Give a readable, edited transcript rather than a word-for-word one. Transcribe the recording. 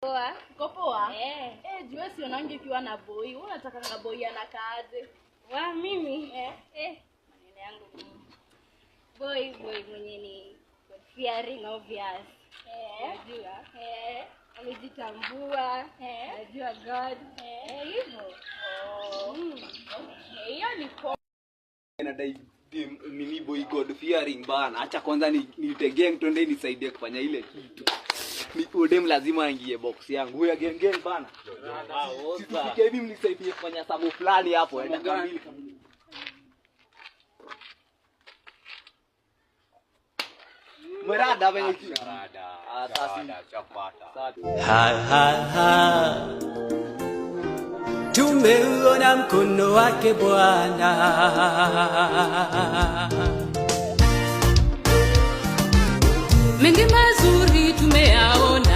Poa. Uko poa? Jua sionangi ukiwa na boy. Wewe unataka boy anakaaje? Wa mimi? Maneno yangu mimi. Boy mwenye ni fearing obvious. Unajua? Amejitambua. Unajua God. Hivyo. Okay, hiyo ni poa. Nadai mimi boy God fearing bana. Acha kwanza nitegee twende nisaidie kufanya ile kitu. Dem lazima aingie box yangu. Huyo genge bana. Sifike hivi mnisaidie kufanya sababu fulani hapo. Kamili. Mrada venye kitu. Asasi chapata. Tumeona mkono wake Bwana. Mengi mazuri tumeyaona.